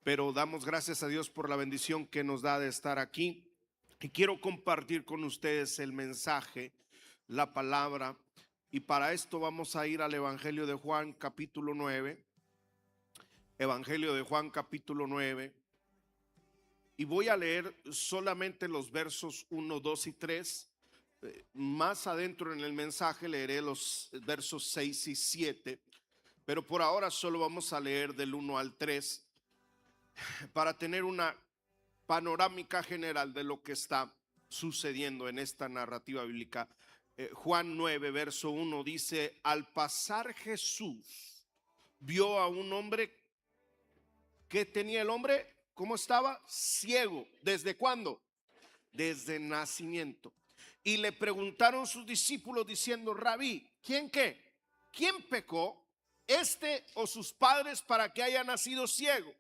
pero damos gracias a Dios por la bendición que nos da de estar aquí. Y quiero compartir con ustedes el mensaje, la palabra. Y para esto vamos a ir al Evangelio de Juan capítulo 9. Evangelio de Juan capítulo 9. Y voy a leer solamente los versos 1, 2 y 3. Más adentro en el mensaje leeré los versos 6 y 7. Pero por ahora solo vamos a leer del 1 al 3 para tener una panorámica general de lo que está sucediendo en esta narrativa bíblica. Juan 9, verso 1 dice: al pasar Jesús vio a un hombre. ¿Qué tenía el hombre? ¿Cómo estaba? Ciego. ¿Desde cuándo? Desde nacimiento. Y le preguntaron sus discípulos diciendo: Rabí, ¿quién qué? ¿Quién pecó? ¿Este o sus padres para que haya nacido ciego?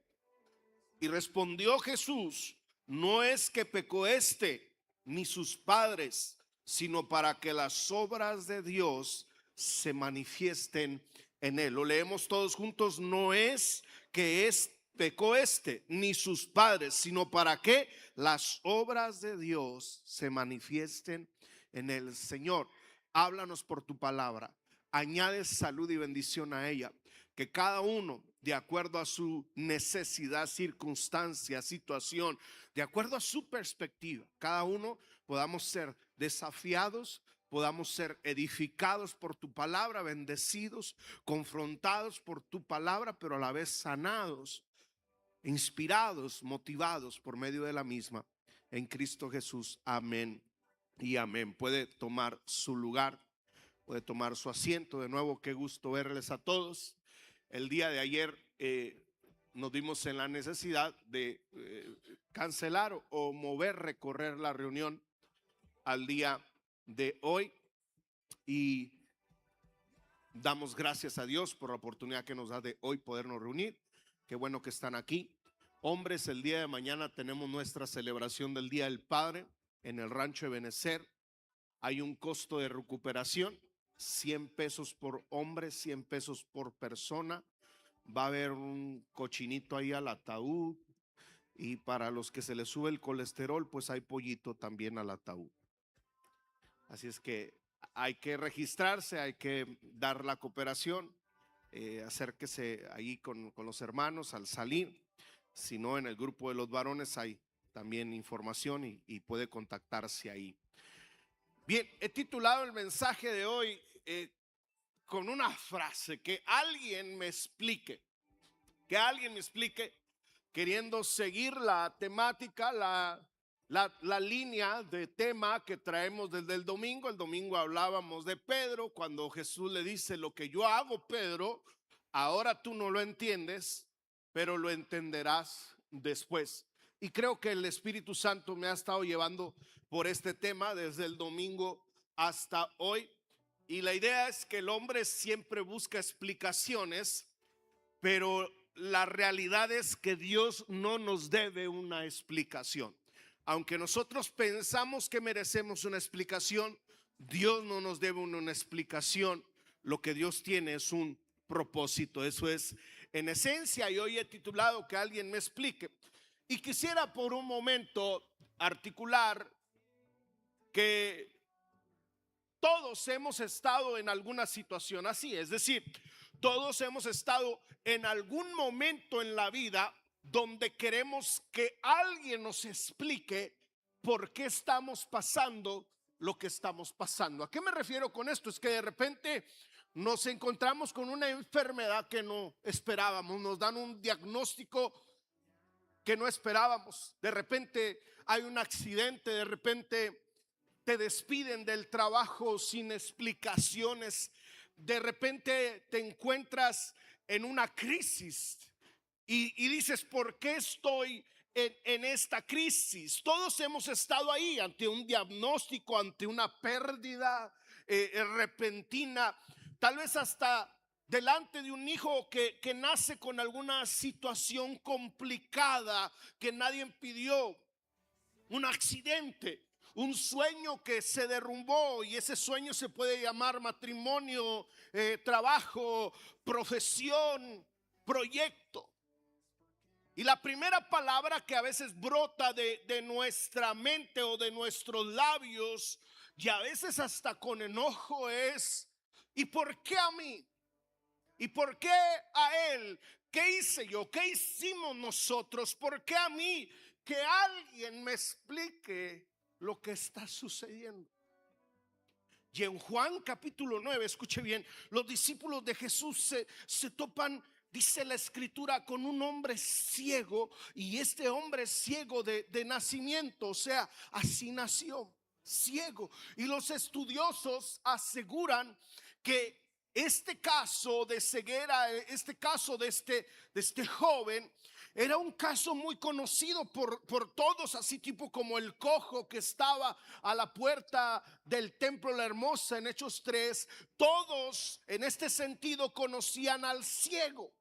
Y respondió Jesús: no es que pecó este ni sus padres, sino para que las obras de Dios se manifiesten en él. Lo leemos todos juntos: no es que pecó este ni sus padres, sino para que las obras de Dios se manifiesten en él. Señor, háblanos por tu palabra, añade salud y bendición a ella, que cada uno, de acuerdo a su necesidad, circunstancia, situación, de acuerdo a su perspectiva, cada uno podamos ser desafiados, podamos ser edificados por tu palabra, bendecidos, confrontados por tu palabra, pero a la vez sanados, inspirados, motivados por medio de la misma, en Cristo Jesús. Amén y amén. Puede tomar su lugar, puede tomar su asiento. De nuevo, qué gusto verles a todos. El día de ayer nos vimos en la necesidad de cancelar o mover, recorrer la reunión al día de hoy, y damos gracias a Dios por la oportunidad que nos da de hoy podernos reunir. Qué bueno que están aquí. Hombres, el día de mañana tenemos nuestra celebración del Día del Padre en el rancho de Benecer. Hay un costo de recuperación, 100 pesos por hombre, 100 pesos por persona. Va a haber un cochinito ahí al ataúd, y para los que se les sube el colesterol, pues hay pollito también al ataúd. Así es que hay que registrarse, hay que dar la cooperación. Acérquese ahí con los hermanos al salir. Si no, en el grupo de los varones hay también información y puede contactarse ahí. Bien, he titulado el mensaje de hoy con una frase: que alguien me explique. Que alguien me explique, queriendo seguir la temática, la línea de tema que traemos desde el domingo. El domingo hablábamos de Pedro, cuando Jesús le dice: lo que yo hago, Pedro, ahora tú no lo entiendes, pero lo entenderás después. Y creo que el Espíritu Santo me ha estado llevando por este tema desde el domingo hasta hoy. Y la idea es que el hombre siempre busca explicaciones, pero la realidad es que Dios no nos debe una explicación. Aunque nosotros pensamos que merecemos una explicación, Dios no nos debe una explicación. Lo que Dios tiene es un propósito. Eso es en esencia. Y hoy he titulado: que alguien me explique. Y quisiera por un momento articular que todos hemos estado en alguna situación así. Es decir, todos hemos estado en algún momento en la vida donde queremos que alguien nos explique por qué estamos pasando lo que estamos pasando. ¿A qué me refiero con esto? Es que de repente nos encontramos con una enfermedad que no esperábamos, nos dan un diagnóstico que no esperábamos. De repente hay un accidente, de repente te despiden del trabajo sin explicaciones. De repente te encuentras en una crisis y dices: ¿por qué estoy en esta crisis? Todos hemos estado ahí ante un diagnóstico, ante una pérdida repentina, tal vez hasta delante de un hijo que nace con alguna situación complicada que nadie pidió, un accidente, un sueño que se derrumbó, y ese sueño se puede llamar matrimonio, trabajo, profesión, proyecto. Y la primera palabra que a veces brota de nuestra mente o de nuestros labios, y a veces hasta con enojo, es: ¿y por qué a mí? ¿Y por qué a él? ¿Qué hice yo? ¿Qué hicimos nosotros? ¿Por qué a mí? Que alguien me explique lo que está sucediendo. Y en Juan capítulo 9, escuche bien, los discípulos de Jesús se topan, dice la escritura, con un hombre ciego. Y este hombre ciego de nacimiento, o sea, así nació, ciego. Y los estudiosos aseguran que este caso de ceguera, este caso de este joven, era un caso muy conocido por todos, así tipo como el cojo que estaba a la puerta del templo La Hermosa en Hechos 3. Todos en este sentido conocían al ciego.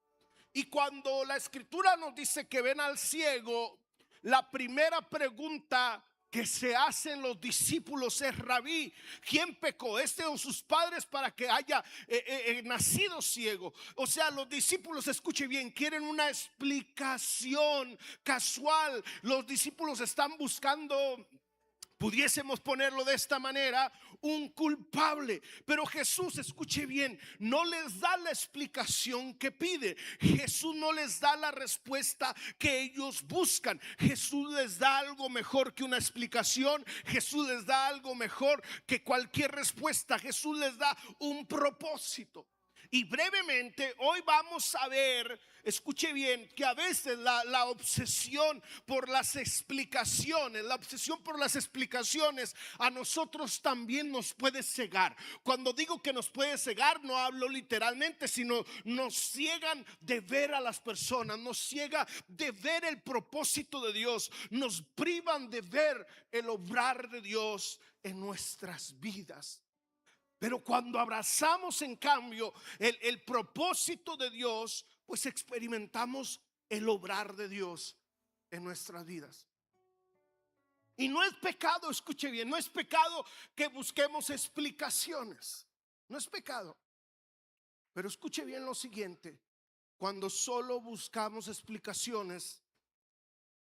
Y cuando la escritura nos dice que ven al ciego, la primera pregunta que se hacen los discípulos es: Rabí, ¿quién pecó, este o sus padres, para que haya nacido ciego? O sea, los discípulos, escuche bien, quieren una explicación casual. Los discípulos están buscando, pudiésemos ponerlo de esta manera, un culpable. Pero Jesús, escuche bien, no les da la explicación que pide. Jesús no les da la respuesta que ellos buscan. Jesús les da algo mejor que una explicación. Jesús les da algo mejor que cualquier respuesta. Jesús les da un propósito. Y brevemente hoy vamos a ver, escuche bien, que a veces la obsesión por las explicaciones, a nosotros también nos puede cegar. Cuando digo que nos puede cegar, no hablo literalmente, sino nos ciegan de ver a las personas, nos ciega de ver el propósito de Dios, nos privan de ver el obrar de Dios en nuestras vidas. Pero cuando abrazamos en cambio el propósito de Dios, pues experimentamos el obrar de Dios en nuestras vidas. Y no es pecado, escuche bien, no es pecado que busquemos explicaciones. No es pecado. Pero escuche bien lo siguiente: cuando solo buscamos explicaciones,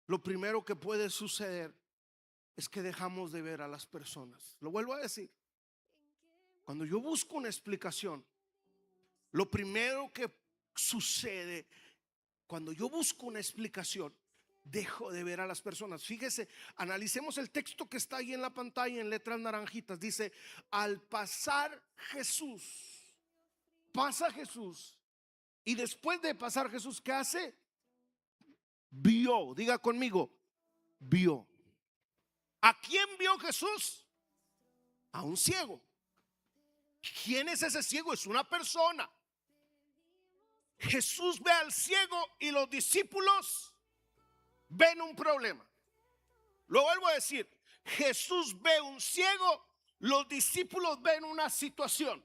lo primero que puede suceder es que dejamos de ver a las personas. Lo vuelvo a decir. Cuando yo busco una explicación, lo primero que sucede, cuando yo busco una explicación, dejo de ver a las personas. Fíjese, analicemos el texto que está ahí en la pantalla en letras naranjitas. Dice: al pasar Jesús, pasa Jesús, y después de pasar Jesús, ¿qué hace? Vio, diga conmigo, vio. ¿A quién vio Jesús? A un ciego. ¿Quién es ese ciego? Es una persona. Jesús ve al ciego y los discípulos ven un problema. Lo vuelvo a decir: Jesús ve un ciego, los discípulos ven una situación.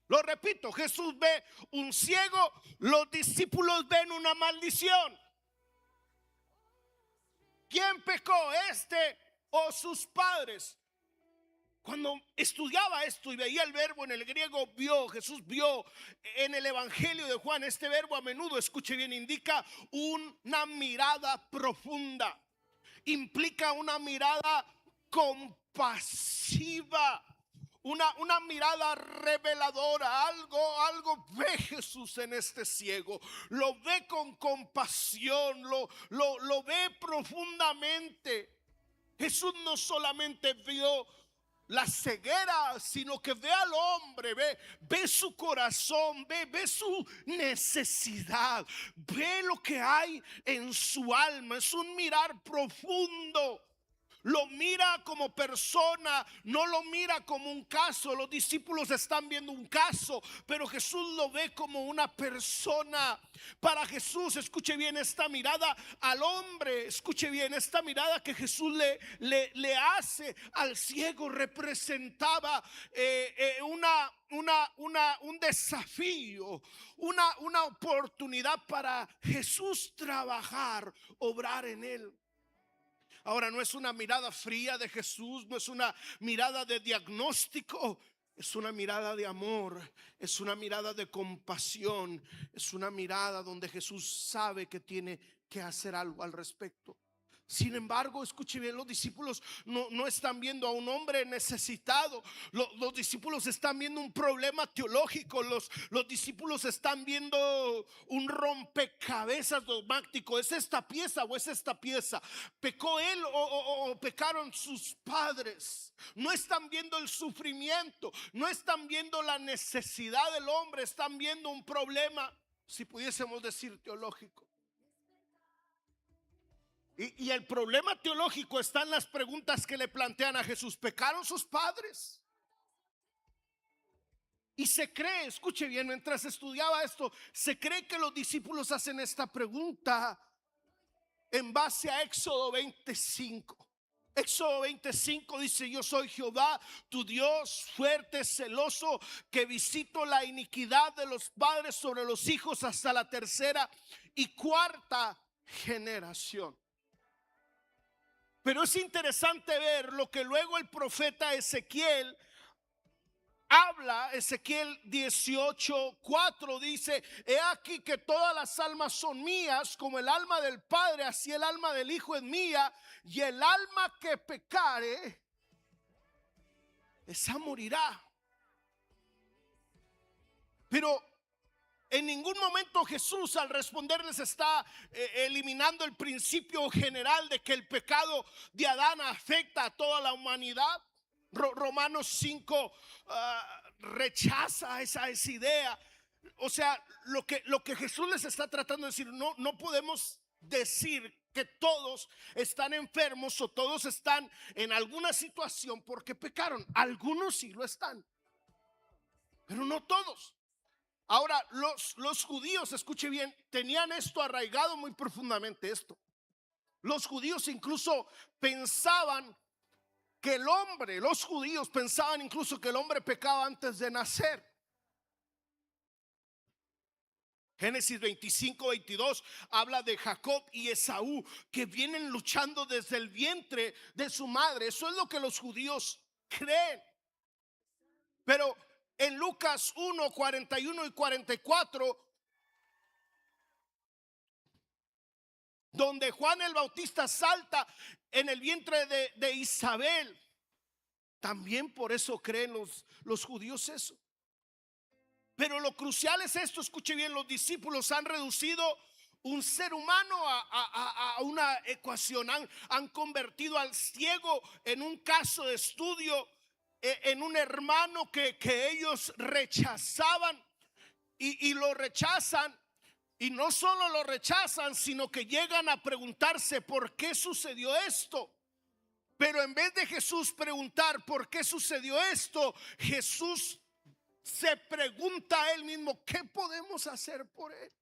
Lo repito: Jesús ve un ciego, los discípulos ven una maldición. ¿Quién pecó, este o sus padres? Cuando estudiaba esto y veía el verbo en el griego vio, Jesús vio en el Evangelio de Juan, este verbo a menudo, escuche bien, indica una mirada profunda, implica una mirada compasiva, una mirada reveladora. Algo ve Jesús en este ciego, lo ve con compasión, lo ve profundamente. Jesús no solamente vio la ceguera, sino que ve al hombre, ve su corazón, ve su necesidad, ve lo que hay en su alma. Es un mirar profundo. Lo mira como persona, no lo mira como un caso. Los discípulos están viendo un caso, pero Jesús lo ve como una persona. Para Jesús, escuche bien esta mirada al hombre, escuche bien esta mirada que Jesús le hace al ciego, representaba un desafío, una oportunidad para Jesús trabajar, obrar en él. Ahora, no es una mirada fría de Jesús, no es una mirada de diagnóstico, es una mirada de amor, es una mirada de compasión, es una mirada donde Jesús sabe que tiene que hacer algo al respecto. Sin embargo, escuche bien, los discípulos no están viendo a un hombre necesitado. Los discípulos están viendo un problema teológico. Los discípulos están viendo un rompecabezas dogmático. ¿Es esta pieza o es esta pieza? ¿Pecó él o pecaron sus padres? No están viendo el sufrimiento, no están viendo la necesidad del hombre. Están viendo un problema, si pudiésemos decir, teológico. Y el problema teológico está en las preguntas que le plantean a Jesús. ¿Pecaron sus padres? Y se cree, escuche bien, mientras estudiaba esto, se cree que los discípulos hacen esta pregunta en base a Éxodo 25. Éxodo 25 dice: yo soy Jehová tu Dios, fuerte, celoso, que visito la iniquidad de los padres sobre los hijos hasta la tercera y cuarta generación. Pero es interesante ver lo que luego el profeta Ezequiel habla. Ezequiel 18:4 dice: he aquí que todas las almas son mías, como el alma del Padre, así el alma del Hijo es mía, y el alma que pecare, esa morirá. Pero en ningún momento Jesús, al responderles, está eliminando el principio general de que el pecado de Adán afecta a toda la humanidad. Romanos 5 rechaza esa idea. O sea, lo que Jesús les está tratando de decir: no podemos decir que todos están enfermos o todos están en alguna situación porque pecaron. Algunos sí lo están, pero no todos. Ahora, los judíos, escuche bien, tenían esto arraigado muy profundamente. Los judíos incluso pensaban que los judíos pensaban incluso que el hombre pecaba antes de nacer. Génesis 25:22 habla de Jacob y Esaú, que vienen luchando desde el vientre de su madre. Eso es lo que los judíos creen. Pero en Lucas 1:41 y 44, donde Juan el Bautista salta en el vientre de Isabel, también por eso creen los judíos eso. Pero lo crucial es esto, escuche bien: los discípulos han reducido un ser humano a una ecuación. Han convertido al ciego en un caso de estudio, en un hermano que ellos rechazaban, y lo rechazan. Y no solo lo rechazan, sino que llegan a preguntarse: ¿por qué sucedió esto? Pero en vez de Jesús preguntar por qué sucedió esto, Jesús se pregunta a él mismo: ¿qué podemos hacer por él?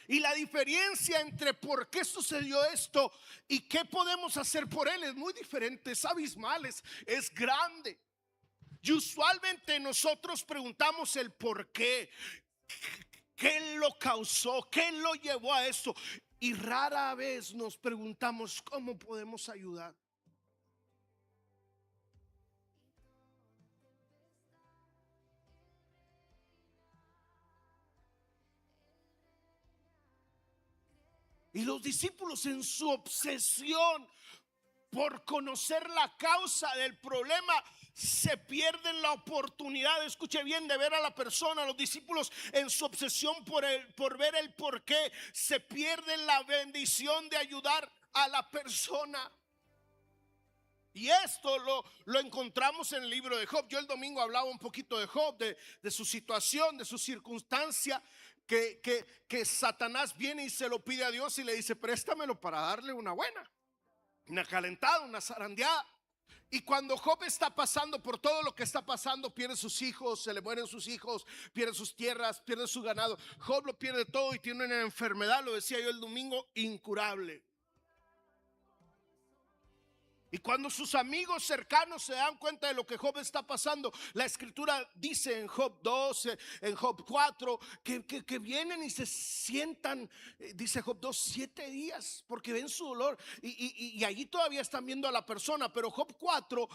Y la diferencia entre por qué sucedió esto y qué podemos hacer por él es muy diferente, es abismal, es grande. Y usualmente nosotros preguntamos el por qué, qué lo causó, qué lo llevó a esto, y rara vez nos preguntamos cómo podemos ayudar. Y los discípulos, en su obsesión por conocer la causa del problema, se pierden la oportunidad, escuche bien, de ver a la persona. Los discípulos, en su obsesión por ver el por qué, se pierden la bendición de ayudar a la persona. Y esto lo encontramos en el libro de Job. Yo el domingo hablaba un poquito de Job, de su situación, de su circunstancia, que Satanás viene y se lo pide a Dios y le dice: préstamelo para darle una buena, una calentada, una zarandeada. Y cuando Job está pasando por todo lo que está pasando, pierde sus hijos, se le mueren sus hijos, pierde sus tierras, pierde su ganado. Job lo pierde todo y tiene una enfermedad, lo decía yo el domingo, incurable. Y cuando sus amigos cercanos se dan cuenta de lo que Job está pasando, la escritura dice en Job 2, en Job 4, que vienen y se sientan, dice Job 2, 7 días, porque ven su dolor. Y allí todavía están viendo a la persona. Pero Job 4,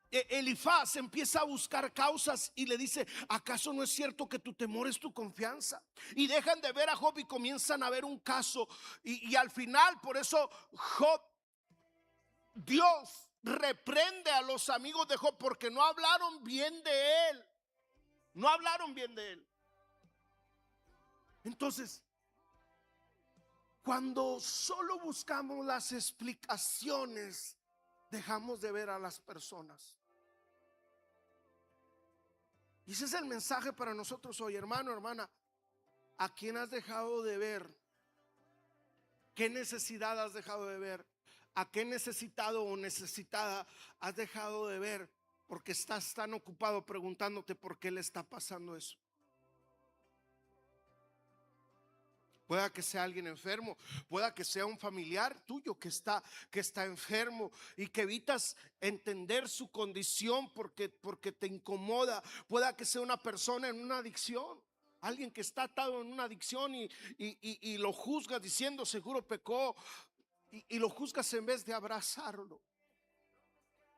Elifaz empieza a buscar causas y le dice: ¿acaso no es cierto que tu temor es tu confianza? Y dejan de ver a Job y comienzan a ver un caso. Y al final, por eso Job, Dios reprende a los amigos de Job porque no hablaron bien de él. No hablaron bien de él. Entonces, cuando solo buscamos las explicaciones, dejamos de ver a las personas. Y ese es el mensaje para nosotros hoy, hermano, hermana. ¿A quién has dejado de ver? ¿Qué necesidad has dejado de ver? ¿A qué necesitado o necesitada has dejado de ver? Porque estás tan ocupado preguntándote por qué le está pasando eso. Pueda que sea alguien enfermo, pueda que sea un familiar tuyo que está enfermo y que evitas entender su condición porque te incomoda. Pueda que sea una persona en una adicción, alguien que está atado en una adicción y lo juzgas diciendo seguro pecó, y lo juzgas en vez de abrazarlo.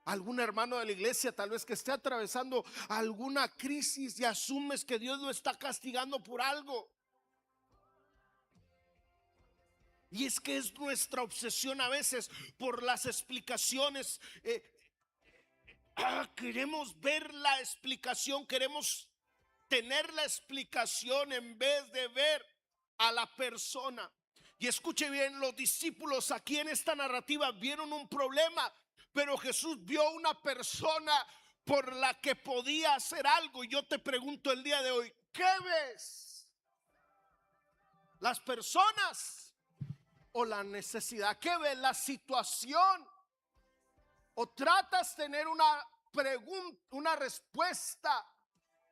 Algún hermano de la iglesia tal vez que esté atravesando alguna crisis y asumes que Dios lo está castigando por algo. Y es que es nuestra obsesión a veces por las explicaciones. Queremos ver la explicación, queremos tener la explicación en vez de ver a la persona. Y escuche bien, los discípulos aquí en esta narrativa vieron un problema, pero Jesús vio una persona por la que podía hacer algo. Y yo te pregunto el día de hoy, ¿qué ves? ¿Las personas o la necesidad? ¿Qué ves? ¿La situación? ¿O tratas de tener una pregunta, una respuesta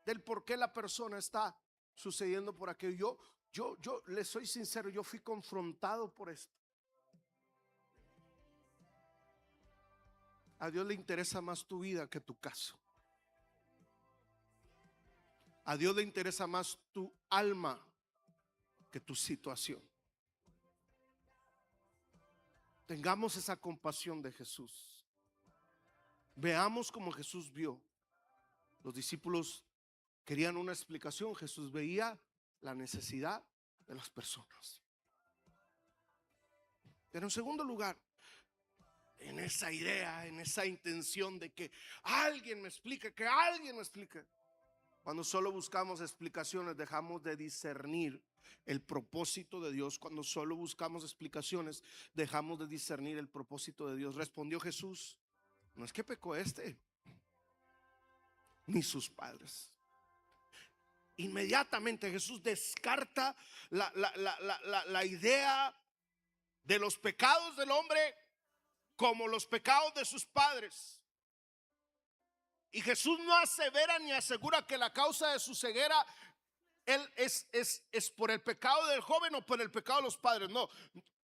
del por qué la persona está sucediendo por aquello? Yo le soy sincero, yo fui confrontado por esto. A Dios le interesa más tu vida que tu caso. A Dios le interesa más tu alma que tu situación. Tengamos esa compasión de Jesús. Veamos como Jesús vio. Los discípulos querían una explicación, Jesús veía la necesidad de las personas. Pero en segundo lugar, en esa idea, en esa intención de que alguien me explique, que alguien me explique, cuando solo buscamos explicaciones, dejamos de discernir el propósito de Dios. Cuando solo buscamos explicaciones, dejamos de discernir el propósito de Dios. Respondió Jesús: no es que pecó ni sus padres. Inmediatamente Jesús descarta la idea de los pecados del hombre como los pecados de sus padres. Y Jesús no asevera ni asegura que la causa de su ceguera es por el pecado del joven o por el pecado de los padres. No,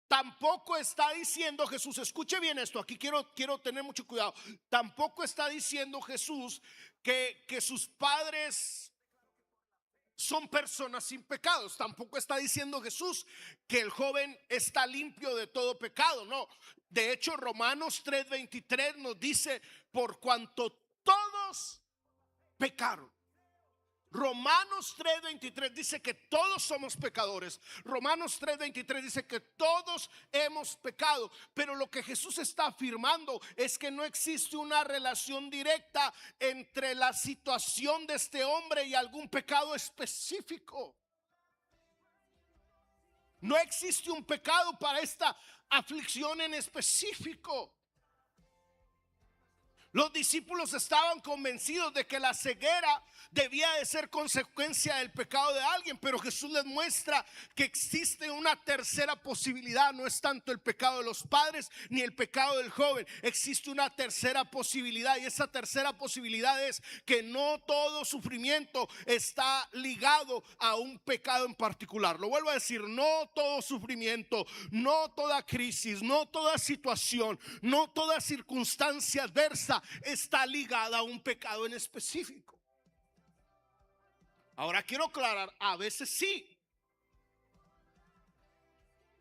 tampoco está diciendo Jesús, escuche bien esto, aquí quiero tener mucho cuidado. Tampoco está diciendo Jesús que sus padres son personas sin pecados. Tampoco está diciendo Jesús que el joven está limpio de todo pecado. No, de hecho Romanos 3:23 nos dice: por cuanto todos pecaron. Romanos 3:23 dice que todos somos pecadores. Romanos 3:23 dice que todos hemos pecado. Pero lo que Jesús está afirmando es que no existe una relación directa entre la situación de este hombre y algún pecado específico. No existe un pecado para esta aflicción en específico. Los discípulos estaban convencidos de que la ceguera debía de ser consecuencia del pecado de alguien, pero Jesús les muestra que existe una tercera posibilidad. No es tanto el pecado de los padres ni el pecado del joven. Existe una tercera posibilidad, y esa tercera posibilidad es que no todo sufrimiento está ligado a un pecado en particular. Lo vuelvo a decir, no todo sufrimiento, no toda crisis, no toda situación, no toda circunstancia adversa está ligada a un pecado en específico. Ahora quiero aclarar, a veces sí.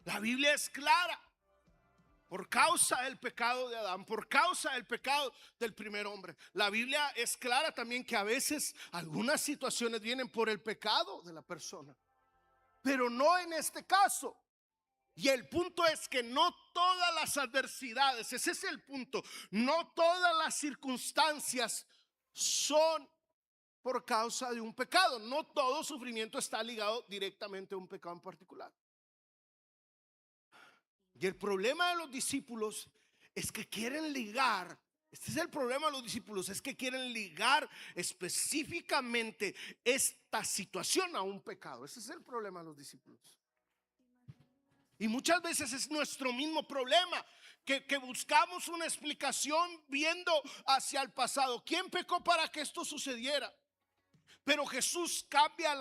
La Biblia es clara. Por causa del pecado de Adán, por causa del pecado del primer hombre. La Biblia es clara también que a veces algunas situaciones vienen por el pecado de la persona, pero no en este caso. Y el punto es que no todas las adversidades, ese es el punto, no todas las circunstancias son por causa de un pecado. No todo sufrimiento está ligado directamente a un pecado en particular. Y el problema de los discípulos es que quieren ligar. Este es el problema de los discípulos, es que quieren ligar específicamente esta situación a un pecado. Ese es el problema de los discípulos. Y muchas veces es nuestro mismo problema, que buscamos una explicación viendo hacia el pasado. ¿Quién pecó para que esto sucediera? Pero Jesús cambia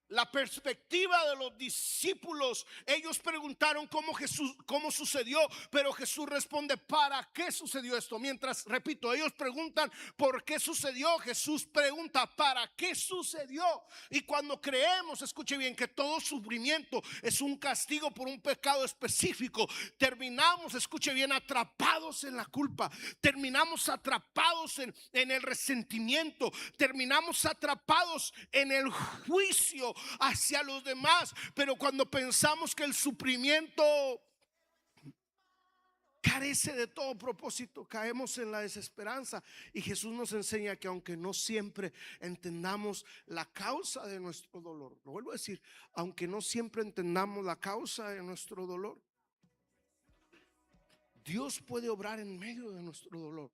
la perspectiva de los discípulos. Ellos preguntaron cómo sucedió, pero Jesús responde: ¿para qué sucedió esto? Mientras, repito, ellos preguntan ¿por qué sucedió? Jesús pregunta ¿para qué sucedió? Y cuando creemos, escuche bien, que todo sufrimiento es un castigo por un pecado específico, terminamos, escuche bien, atrapados en la culpa, terminamos atrapados en el resentimiento, terminamos atrapados en el juicio hacia los demás. Pero cuando pensamos que el sufrimiento carece de todo propósito, caemos en la desesperanza. Y Jesús nos enseña que aunque no siempre entendamos la causa de nuestro dolor, lo vuelvo a decir, aunque no siempre entendamos la causa de nuestro dolor, Dios puede obrar en medio de nuestro dolor.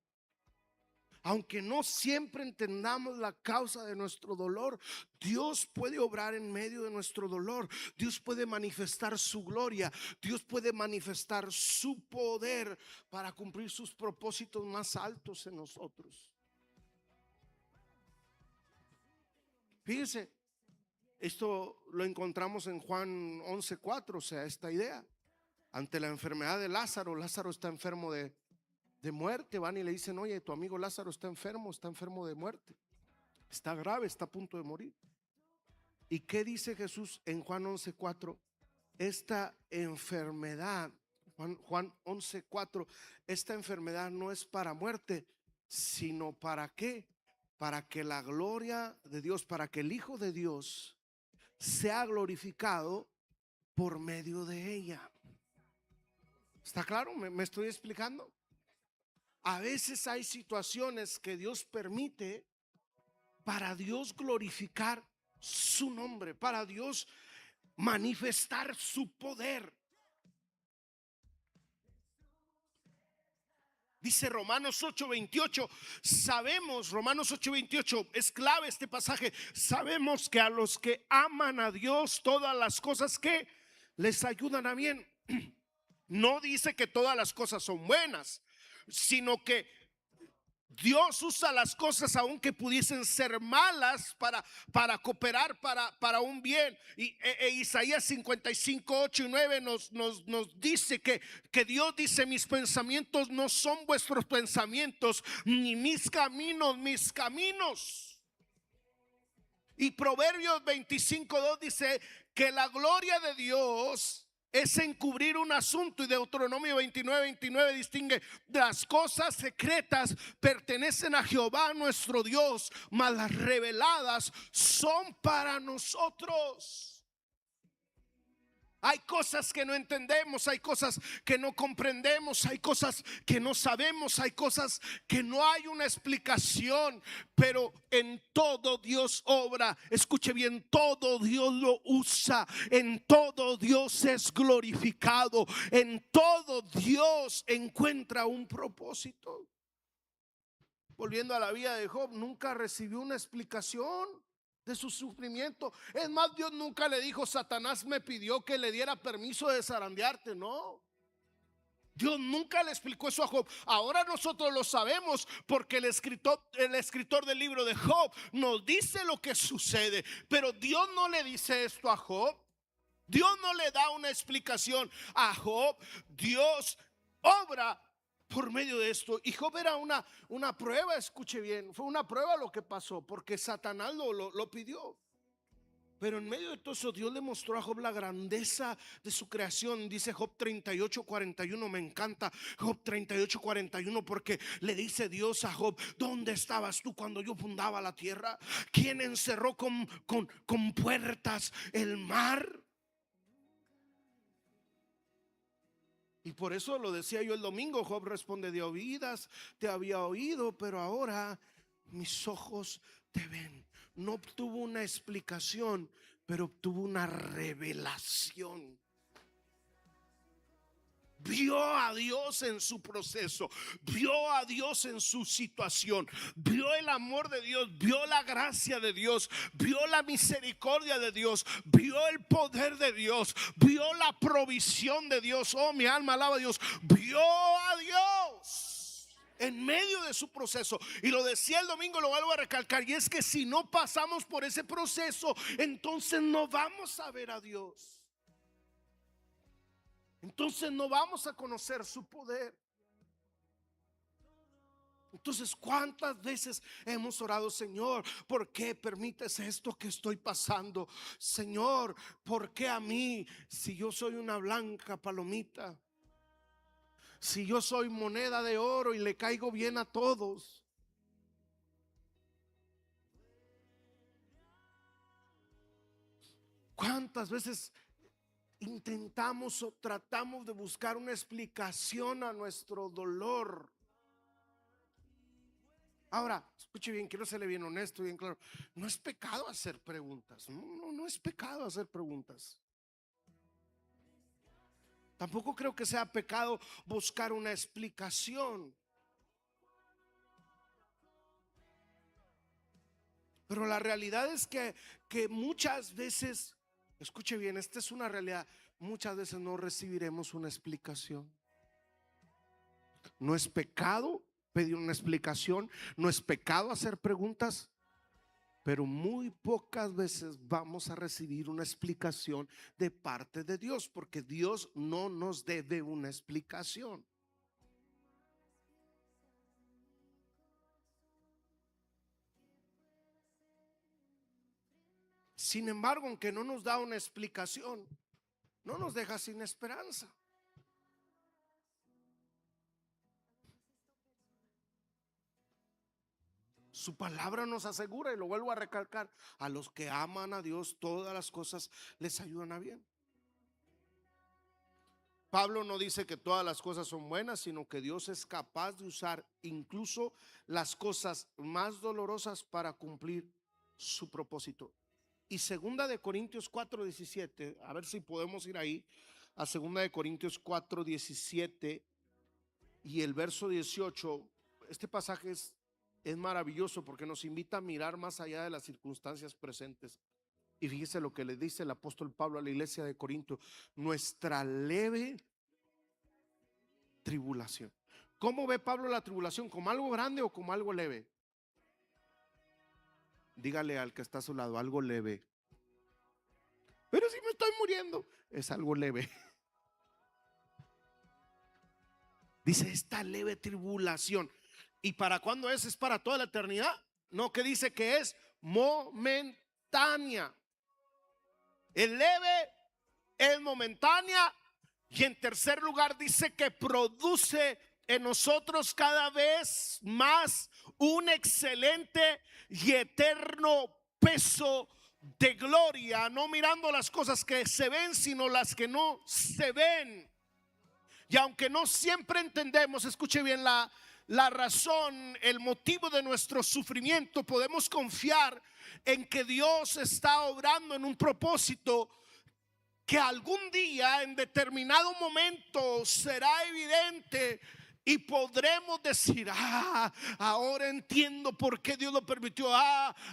Aunque no siempre entendamos la causa de nuestro dolor, Dios puede obrar en medio de nuestro dolor. Dios puede manifestar su gloria. Dios puede manifestar su poder para cumplir sus propósitos más altos en nosotros. Fíjense, esto lo encontramos en Juan 11:4, o sea, esta idea. Ante la enfermedad de Lázaro, Lázaro está enfermo de muerte, van y le dicen: oye, tu amigo Lázaro está enfermo de muerte, está grave, está a punto de morir. ¿Y qué dice Jesús en Juan 11:4? Esta enfermedad, Juan 11:4, esta enfermedad no es para muerte, sino para qué, para que la gloria de Dios, para que el Hijo de Dios sea glorificado por medio de ella. ¿Está claro? ¿Me estoy explicando? A veces hay situaciones que Dios permite para Dios glorificar su nombre, para Dios manifestar su poder. Dice Romanos 8:28, sabemos, Romanos 8:28, es clave este pasaje. Sabemos que a los que aman a Dios, todas las cosas que les ayudan a bien. No dice que todas las cosas son buenas, sino que Dios usa las cosas aunque pudiesen ser malas para cooperar para un bien. Y Isaías 55:8-9 nos dice que Dios dice: mis pensamientos no son vuestros pensamientos, ni mis caminos mis caminos. Y Proverbios 25:2 dice que la gloria de Dios es encubrir un asunto, y Deuteronomio 29:29 distingue: las cosas secretas pertenecen a Jehová nuestro Dios, mas las reveladas son para nosotros. Hay cosas que no entendemos, hay cosas que no comprendemos, hay cosas que no sabemos, hay cosas que no hay una explicación, pero en todo Dios obra. Escuche bien, todo Dios lo usa, en todo Dios es glorificado, en todo Dios encuentra un propósito. volviendo a la vida de Job, nunca recibió una explicación de su sufrimiento. Es más, Dios nunca le dijo: Satanás me pidió que le diera permiso de zarandearte. No, Dios nunca le explicó eso a Job. Ahora nosotros lo sabemos porque el escritor del libro de Job nos dice lo que sucede. Pero Dios no le dice esto a Job. Dios no le da una explicación a Job. Dios obra por medio de esto. Y Job era una prueba, escuche bien. Fue una prueba lo que pasó, porque Satanás lo pidió. Pero en medio de todo eso, Dios le mostró a Job la grandeza de su creación. Dice Job 38:41, me encanta Job 38:41, porque le dice Dios a Job: ¿dónde estabas tú cuando yo fundaba la tierra? ¿Quién encerró con puertas el mar? Y por eso lo decía yo el domingo. Job responde: de oídas te había oído, pero ahora mis ojos te ven. No obtuvo una explicación, pero obtuvo una revelación. Vio a Dios en su proceso, vio a Dios en su situación, vio el amor de Dios, vio la gracia de Dios, vio la misericordia de Dios, vio el poder de Dios, vio la provisión de Dios. Oh, mi alma alaba a Dios. Vio a Dios en medio de su proceso. Y lo decía el domingo, lo vuelvo a recalcar, y es que si no pasamos por ese proceso, entonces no vamos a ver a Dios. Entonces no vamos a conocer su poder. Entonces, ¿cuántas veces hemos orado: Señor, ¿por qué permites esto que estoy pasando? Señor, ¿por qué a mí, si yo soy una blanca palomita? Si yo soy moneda de oro y le caigo bien a todos. ¿Cuántas veces intentamos o tratamos de buscar una explicación a nuestro dolor? Ahora, escuche bien, quiero serle bien honesto, bien claro. No es pecado hacer preguntas. No es pecado hacer preguntas. Tampoco creo que sea pecado buscar una explicación. Pero la realidad es que muchas veces, escuche bien, esta es una realidad, muchas veces no recibiremos una explicación. No es pecado pedir una explicación, no es pecado hacer preguntas, pero muy pocas veces vamos a recibir una explicación de parte de Dios, porque Dios no nos debe una explicación. Sin embargo, aunque no nos da una explicación, no nos deja sin esperanza. Su palabra nos asegura, y lo vuelvo a recalcar: a los que aman a Dios, todas las cosas les ayudan a bien. Pablo no dice que todas las cosas son buenas, sino que Dios es capaz de usar incluso las cosas más dolorosas para cumplir su propósito. Y 2 Corintios 4:17, a ver si podemos ir ahí a 2 Corintios 4:17 y el verso 18. Este pasaje es maravilloso porque nos invita a mirar más allá de las circunstancias presentes. Y fíjese lo que le dice el apóstol Pablo a la iglesia de Corinto: nuestra leve tribulación. ¿Cómo ve Pablo la tribulación? ¿Como algo grande o como algo leve? Dígale al que está a su lado: algo leve. Pero si me estoy muriendo, es algo leve. Dice: esta leve tribulación. ¿Y para cuándo es? ¿Es para toda la eternidad? No, que dice que es momentánea. El leve es momentánea. Y en tercer lugar dice que produce en nosotros cada vez más un excelente y eterno peso de gloria, no mirando las cosas que se ven, sino las que no se ven. Y aunque no siempre entendemos, escuche bien, la razón, el motivo de nuestro sufrimiento, podemos confiar en que Dios está obrando en un propósito que algún día, en determinado momento, será evidente Y podremos decir: ahora entiendo por qué Dios lo permitió.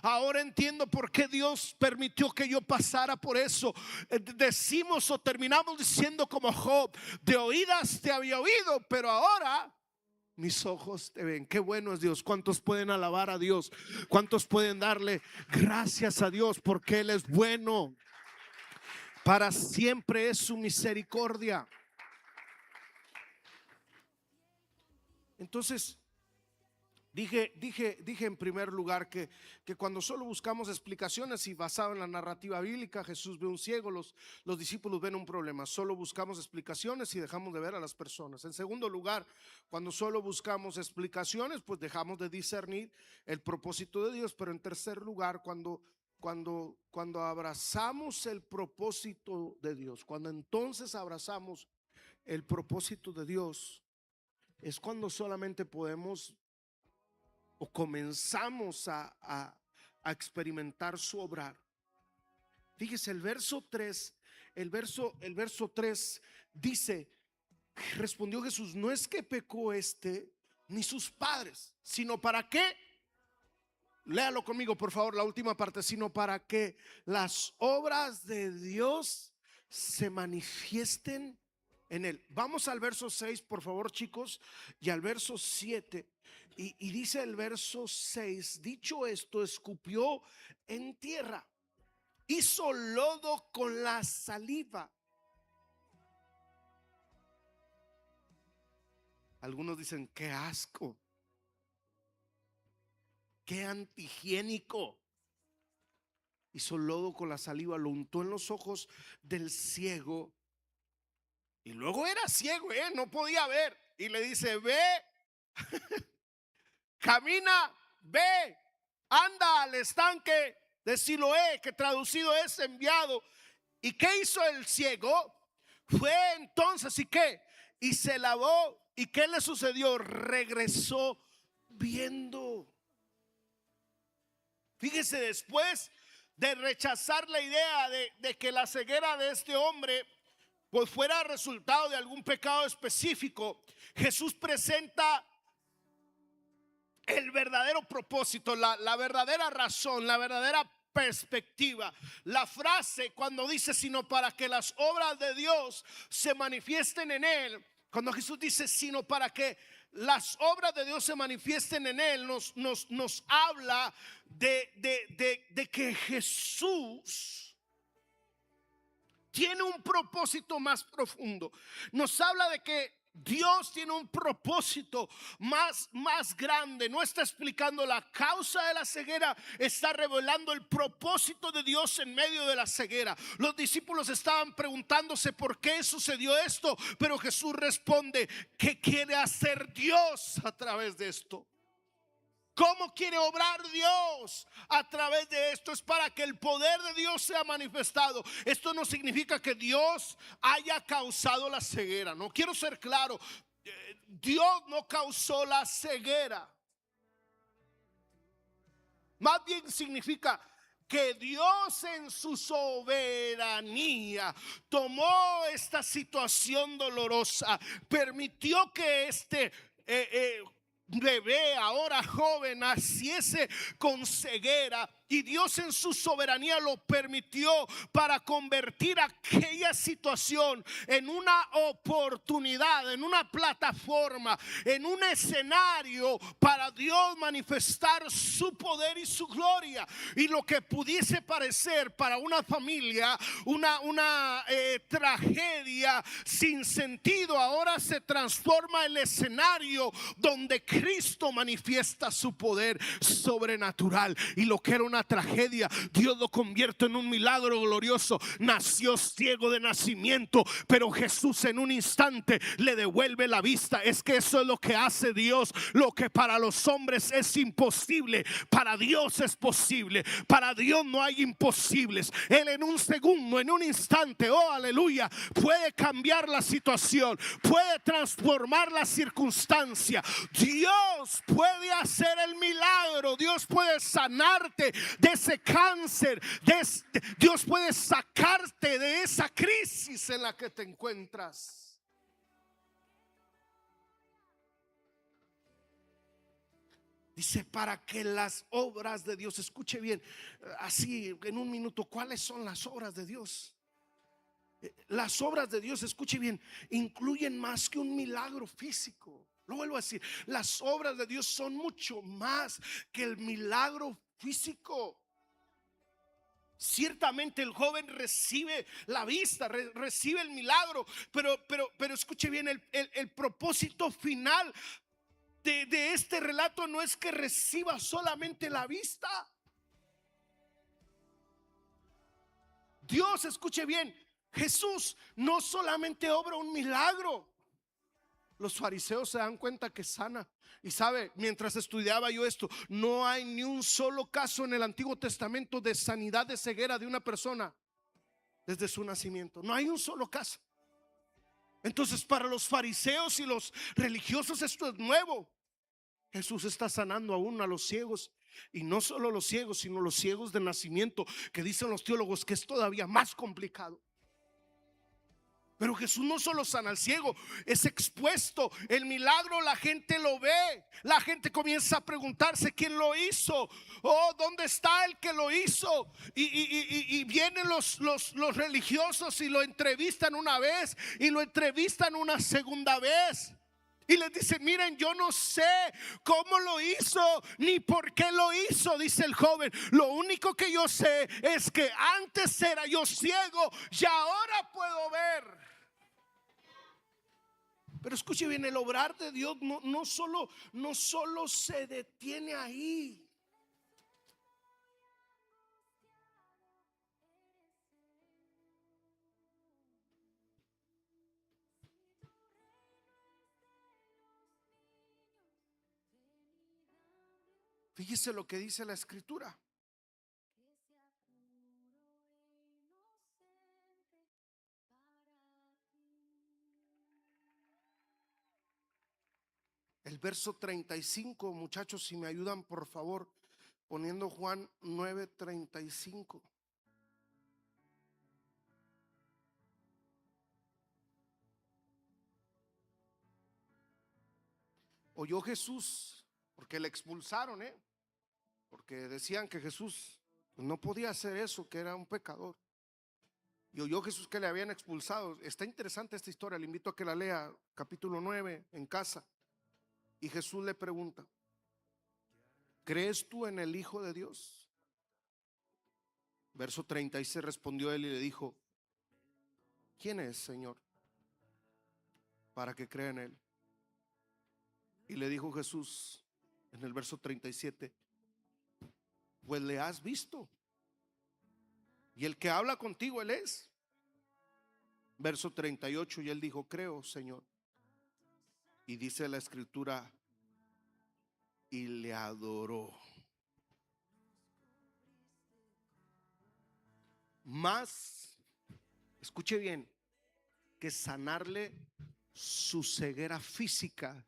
Ahora entiendo por qué Dios permitió que yo pasara por eso. Decimos o terminamos diciendo como Job: de oídas te había oído, pero ahora mis ojos te ven. Qué bueno es Dios. ¿Cuántos pueden alabar a Dios? ¿Cuántos pueden darle gracias a Dios porque Él es bueno? Para siempre es su misericordia. Entonces, dije en primer lugar que cuando solo buscamos explicaciones y basado en la narrativa bíblica, Jesús ve un ciego, los discípulos ven un problema. Solo buscamos explicaciones y dejamos de ver a las personas. En segundo lugar, cuando solo buscamos explicaciones, pues dejamos de discernir el propósito de Dios. Pero en tercer lugar, cuando abrazamos el propósito de Dios, cuando entonces abrazamos el propósito de Dios, es cuando solamente podemos o comenzamos a experimentar su obrar. Fíjese, el verso 3 dice: respondió Jesús, no es que pecó ni sus padres, sino para qué. Léalo conmigo por favor, la última parte: sino para que las obras de Dios se manifiesten en él. Vamos al verso 6 por favor, chicos, y al verso 7. Y dice el verso 6: dicho esto, escupió en tierra, hizo lodo con la saliva. Algunos dicen: qué asco, qué antihigiénico. Hizo lodo con la saliva, lo untó en los ojos del ciego. Y luego era ciego, no podía ver. Y le dice: ve, camina, ve, anda al estanque de Siloé, que traducido es enviado. ¿Y qué hizo el ciego? Fue entonces, ¿y qué? Y se lavó. ¿Y qué le sucedió? Regresó viendo. Fíjese, después de rechazar la idea de que la ceguera de este hombre pues fuera resultado de algún pecado específico, Jesús presenta el verdadero propósito, la verdadera razón, la verdadera perspectiva. La frase cuando dice: sino para que las obras de Dios se manifiesten en él, cuando Jesús dice sino para que las obras de Dios se manifiesten en él, nos habla de que Jesús tiene un propósito más profundo. Nos habla de que Dios tiene un propósito más grande. No está explicando la causa de la ceguera, está revelando el propósito de Dios en medio de la ceguera. Los discípulos estaban preguntándose por qué sucedió esto, pero Jesús responde: ¿qué quiere hacer Dios a través de esto? ¿Cómo quiere obrar Dios a través de esto? Es para que el poder de Dios sea manifestado. Esto no significa que Dios haya causado la ceguera. No, quiero ser claro: Dios no causó la ceguera. Más bien significa que Dios en su soberanía tomó esta situación dolorosa, permitió que este bebé, ahora joven, naciese con ceguera, y Dios en su soberanía lo permitió para convertir aquella situación en una oportunidad, en una plataforma, en un escenario para Dios manifestar su poder y su gloria. Y lo que pudiese parecer para una familia una tragedia sin sentido, ahora se transforma en el escenario donde Cristo manifiesta su poder sobrenatural. Y lo que era una tragedia, Dios lo convierte en un milagro glorioso. Nació ciego de nacimiento, pero Jesús en un instante le devuelve la vista. Es que eso es lo que hace Dios. Lo que para los hombres es imposible, para Dios es posible. Para Dios no hay imposibles. Él en un segundo, en un instante, oh aleluya, puede cambiar la situación, puede transformar la circunstancia. Dios puede hacer el milagro. Dios puede sanarte de ese cáncer. Dios puede sacarte de esa crisis en la que te encuentras. Dice, para que las obras de Dios, escuche bien, así en un minuto, ¿cuáles son las obras de Dios? Las obras de Dios, escuche bien, incluyen más que un milagro físico. Lo vuelvo a decir, las obras de Dios son mucho más que el milagro físico. Ciertamente el joven recibe la vista, recibe el milagro, pero escuche bien, el propósito final de este relato no es que reciba solamente la vista. Dios, escuche bien, Jesús no solamente obra un milagro. Los fariseos se dan cuenta que sana. Y sabe, mientras estudiaba yo esto, no hay ni un solo caso en el Antiguo Testamento de sanidad de ceguera de una persona desde su nacimiento. No hay un solo caso. Entonces, para los fariseos y los religiosos esto es nuevo. Jesús está sanando aún a los ciegos, y no solo los ciegos, sino los ciegos de nacimiento, que dicen los teólogos que es todavía más complicado. Pero Jesús no solo sana al ciego, es expuesto. El milagro la gente lo ve. La gente comienza a preguntarse quién lo hizo. Oh, ¿dónde está el que lo hizo? Y vienen los religiosos y lo entrevistan una vez y lo entrevistan una segunda vez. Y les dice, miren, yo no sé cómo lo hizo ni por qué lo hizo, dice el joven. Lo único que yo sé es que antes era yo ciego y ahora puedo ver. Pero escuche bien, el obrar de Dios no solo se detiene ahí. Fíjese lo que dice la Escritura. El verso 35, muchachos, si me ayudan por favor, poniendo Juan 9:35. Oyó Jesús, porque le expulsaron, porque decían que Jesús no podía hacer eso, que era un pecador. Y oyó Jesús que le habían expulsado. Está interesante esta historia, le invito a que la lea, capítulo 9 en casa. Y Jesús le pregunta, ¿crees tú en el Hijo de Dios? Verso 36, respondió él y le dijo, ¿quién es, Señor, para que crea en él? Y le dijo Jesús en el verso 37, pues le has visto, y el que habla contigo él es. Verso 38, y él dijo, creo, Señor. Y dice la Escritura, y le adoró. Más, escuche bien, que sanarle su ceguera física,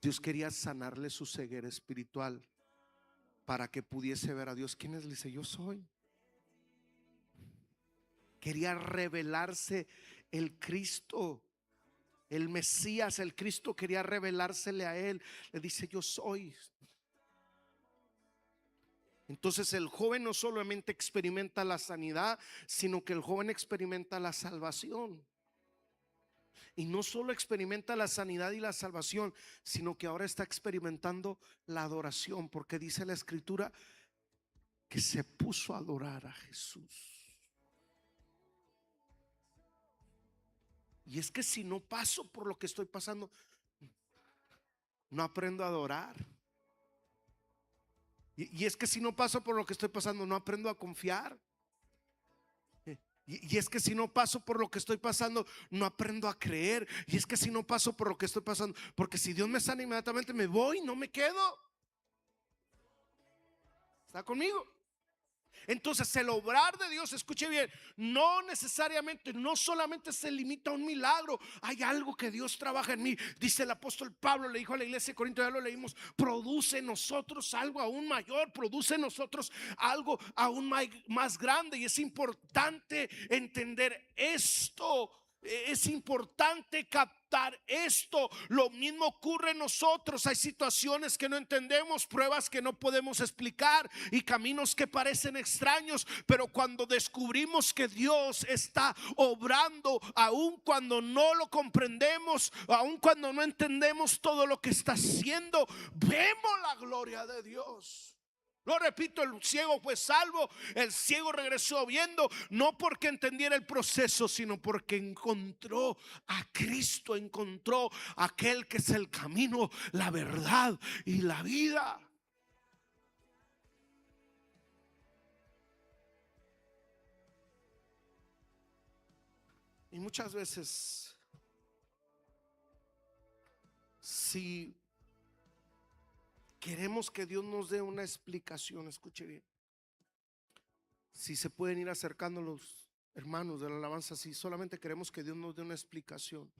Dios quería sanarle su ceguera espiritual para que pudiese ver a Dios. ¿Quién es? Le dice, yo soy. Quería revelarse el Cristo, el Mesías, el Cristo quería revelársele a él. Le dice, yo soy. Entonces el joven no solamente experimenta la sanidad, sino que el joven experimenta la salvación. Y no solo experimenta la sanidad y la salvación, sino que ahora está experimentando la adoración, porque dice la Escritura que se puso a adorar a Jesús. Y es que si no paso por lo que estoy pasando, no aprendo a adorar. Y es que si no paso por lo que estoy pasando, no aprendo a confiar. Y es que si no paso por lo que estoy pasando, no aprendo a creer. Y es que si no paso por lo que estoy pasando, porque si Dios me sana inmediatamente me voy, no me quedo. ¿Está conmigo? Entonces el obrar de Dios, escuche bien, no necesariamente, no solamente se limita a un milagro. Hay algo que Dios trabaja en mí. Dice el apóstol Pablo, le dijo a la iglesia de Corinto, ya lo leímos, produce en nosotros algo aún mayor, produce en nosotros algo aún más grande. Y es importante entender esto. Es importante captar esto. Lo mismo ocurre en nosotros. Hay situaciones que no entendemos, pruebas que no podemos explicar y caminos que parecen extraños, pero cuando descubrimos que Dios está obrando, aun cuando no lo comprendemos, aun cuando no entendemos todo lo que está haciendo, vemos la gloria de Dios. Lo repito, el ciego fue salvo, el ciego regresó viendo, no porque entendiera el proceso, sino porque encontró a Cristo, encontró a aquel que es el camino, la verdad y la vida. Y muchas veces, si queremos que Dios nos dé una explicación, escuche bien. Si se pueden ir acercando los hermanos de la alabanza, si solamente queremos que Dios nos dé una explicación,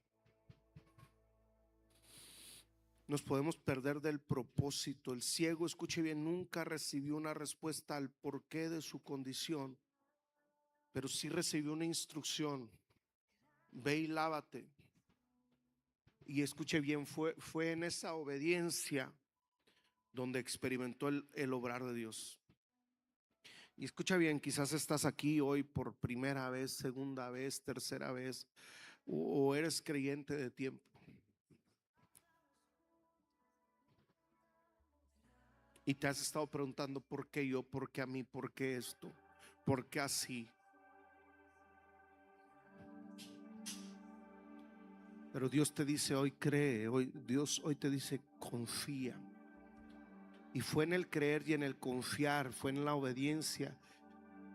nos podemos perder del propósito. El ciego, escuche bien, nunca recibió una respuesta al porqué de su condición, pero sí recibió una instrucción: ve y lávate. Y escuche bien, fue en esa obediencia donde experimentó el obrar de Dios. Y escucha bien, quizás estás aquí hoy por primera vez, segunda vez, tercera vez, o eres creyente de tiempo. Y te has estado preguntando: ¿por qué yo? ¿Por qué a mí? ¿Por qué esto? ¿Por qué así? Pero Dios te dice hoy: cree. Dios hoy te dice: confía. Y fue en el creer y en el confiar, fue en la obediencia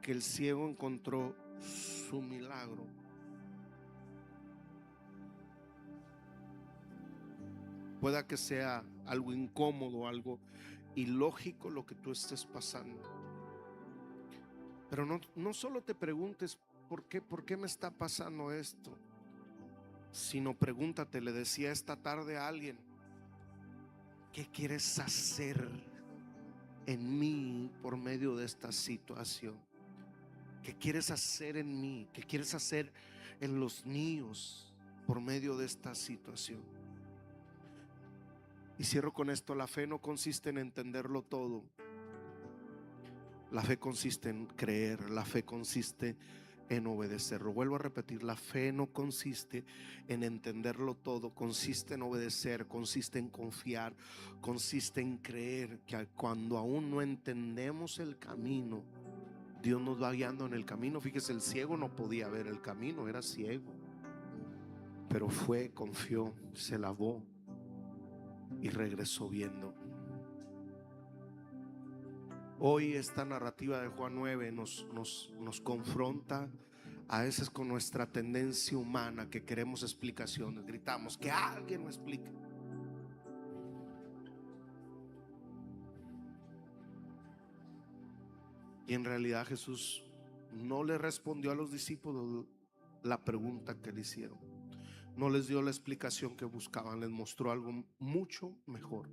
que el ciego encontró su milagro. Pueda que sea algo incómodo, algo ilógico lo que tú estés pasando, pero no solo te preguntes por qué me está pasando esto, sino pregúntate, le decía esta tarde a alguien: ¿qué quieres hacer en mí por medio de esta situación? ¿Qué quieres hacer en mí? ¿Qué quieres hacer en los míos por medio de esta situación? Y cierro con esto: la fe no consiste en entenderlo todo. La fe consiste en creer, la fe consiste en obedecerlo. Vuelvo a repetir: la fe no consiste en entenderlo todo, consiste en obedecer, consiste en confiar, consiste en creer que cuando aún no entendemos el camino, Dios nos va guiando en el camino. Fíjese, el ciego no podía ver el camino, era ciego, pero fue, confió, se lavó y regresó viendo. Hoy esta narrativa de Juan 9 nos confronta a veces con nuestra tendencia humana, que queremos explicaciones, gritamos que alguien me explique. Y en realidad Jesús no le respondió a los discípulos la pregunta que le hicieron, no les dio la explicación que buscaban, les mostró algo mucho mejor.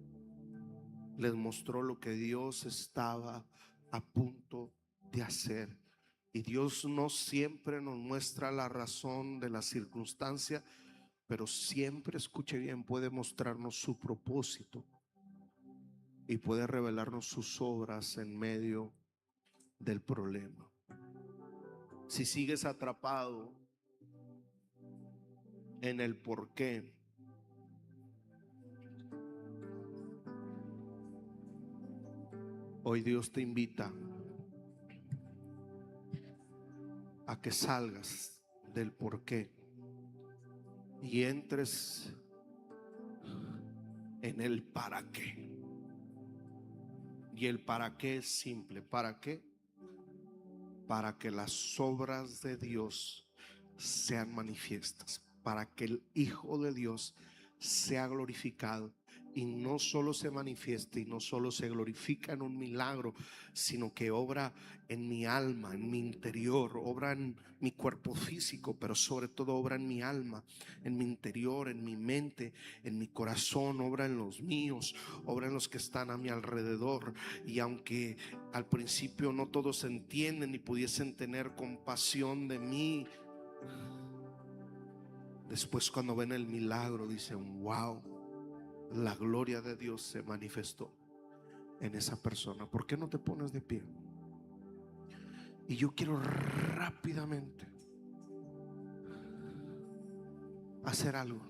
Les mostró lo que Dios estaba a punto de hacer. Y Dios no siempre nos muestra la razón de la circunstancia, pero siempre, escuche bien, puede mostrarnos su propósito y puede revelarnos sus obras en medio del problema. Si sigues atrapado en el porqué, hoy Dios te invita a que salgas del porqué y entres en el para qué. Y el para qué es simple: ¿para qué? Para que las obras de Dios sean manifiestas, para que el Hijo de Dios sea glorificado. Y no solo se manifieste y no solo se glorifica en un milagro, sino que obra en mi alma, en mi interior, obra en mi cuerpo físico, pero sobre todo obra en mi alma, en mi interior, en mi mente, en mi corazón, obra en los míos, obra en los que están a mi alrededor. Y aunque al principio no todos entienden ni pudiesen tener compasión de mí, Después, cuando ven el milagro, dicen: wow, la gloria de Dios se manifestó en esa persona. ¿Por qué no te pones de pie? Y yo quiero rápidamente hacer algo.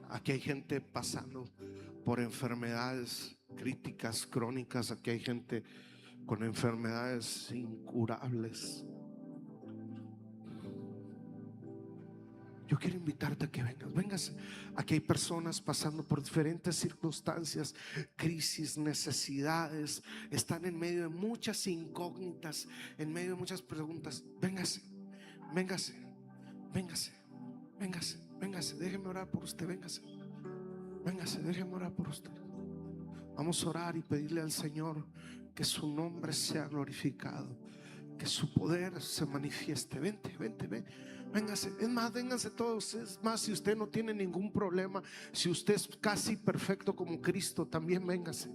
Aquí hay gente pasando por enfermedades críticas, crónicas. Aquí hay gente con enfermedades incurables. Yo quiero invitarte a que vengas. Aquí hay personas pasando por diferentes circunstancias, crisis, necesidades. Están en medio de muchas incógnitas, en medio de muchas preguntas. Véngase, véngase, véngase, véngase, véngase. Déjeme orar por usted, véngase. Véngase, déjeme orar por usted. Vamos a orar y pedirle al Señor que su nombre sea glorificado, que su poder se manifieste. Vente, vente, ven. Véngase, es más, vénganse todos. Es más, si usted no tiene ningún problema, si usted es casi perfecto como Cristo, también véngase.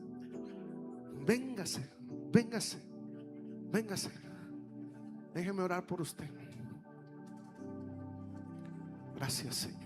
Véngase, véngase, véngase. Déjeme orar por usted. Gracias, Señor.